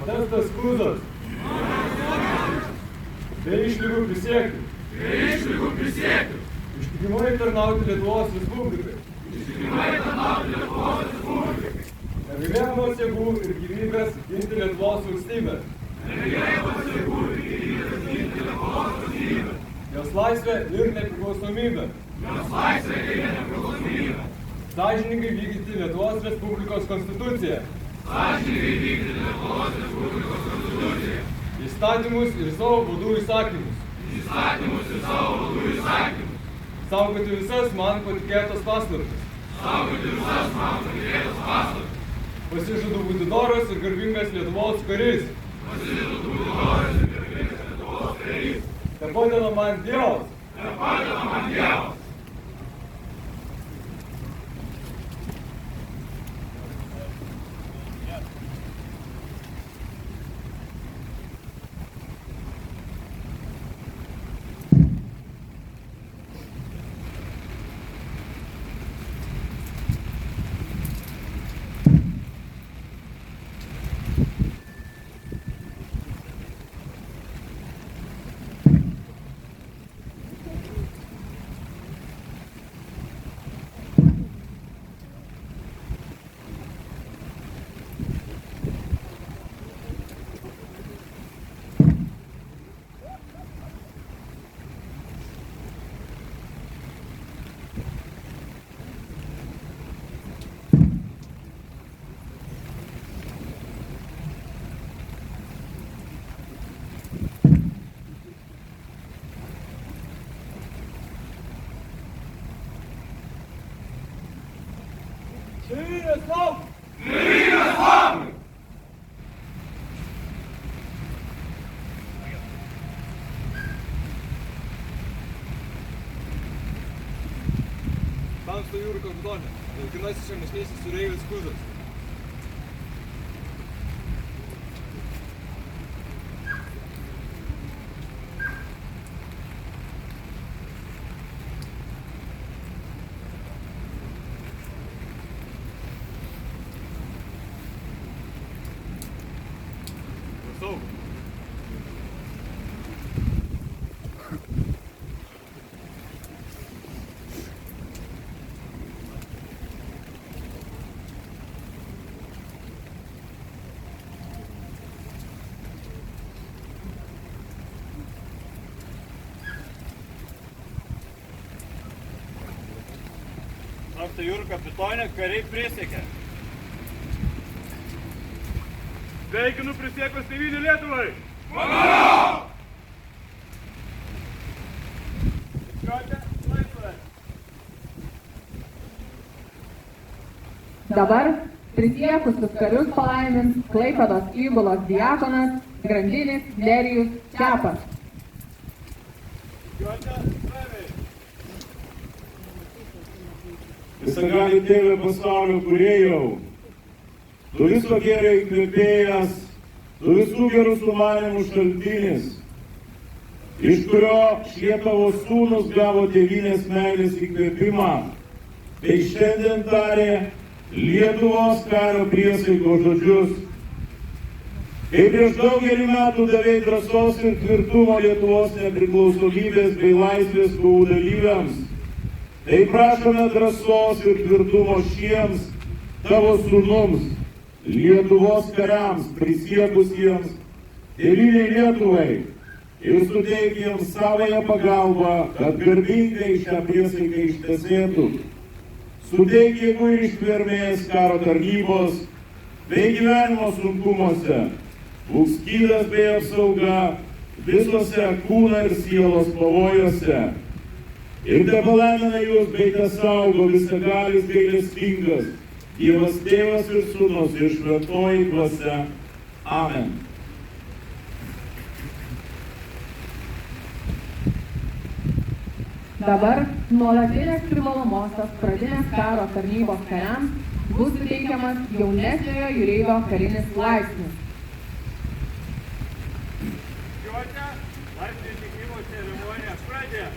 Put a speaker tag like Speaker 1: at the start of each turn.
Speaker 1: Modestas Kuzas. Be išlygų prisiekiu. Ištikimai tarnauti Lietuvos Respublikai. Negalėdamas jėgų ir gyvybės ginti Lietuvos valstybę. Jos laisvę ir nepriklausomybę. Sąžiningai vykdyti Lietuvos Respublikos Konstituciją. Įstatymus ir savo vadų įsakymus. Saugoti visas man patikėtas paslaptis. Pasižadu būti doras ir garbingas Lietuvos karys. Te padeda man Dievas. Tamsto jūrų kapitone, laikinasis žemesnysis jūreivis Kuzas.
Speaker 2: Tamsto jūrų kapitone, kariai prisiekė.
Speaker 3: Sveikinu prisiekus tėvynį Lietuvai!
Speaker 4: Dabar prisiekusius karius palaimins Klaipėdos įgulos diakonas Grandinis Nerijus Čepas.
Speaker 5: Visagali Tėve pasaulio kūrėjau, tu viso gėrio įkvėpėjas, tu visų gerų sumanimų šaltinis, iš kurio šie tavo sūnus gavo tėvynės meilės įkvėpimą, tai šiandien tarė Lietuvos karo priesaikos žodžius. Kai prieš daugelį metų davei drąsos ir tvirtumo Lietuvos nepriklausomybės bei laisvės kovų dalyviams, tai prašome drąsos ir tvirtumo šiems tavo sūnums, Lietuvos kariams prisiekusiems tėvynei Lietuvai ir suteik jiems savąją pagalbą, kad garbingai šią priesaiką ištesėtų. Suteik jėgų ir ištvermės karo tarnybos bei gyvenimo sunkumuose, būk skydas bei apsauga visose kūno ir sielos pavojuose. Ir tepalaimina jūs bei tesaugo visagalis gailestingas, Dievas Tėvas ir Sūnus ir Šventoji Dvasia. Amen.
Speaker 4: Dabar nuolatinės privalomosios pradinės karo tarnybos kariams bus suteikiamas jaunesniojo jūreivio karinis laipsnis.
Speaker 3: Laipsnio įteikimo ceremonijos pradžia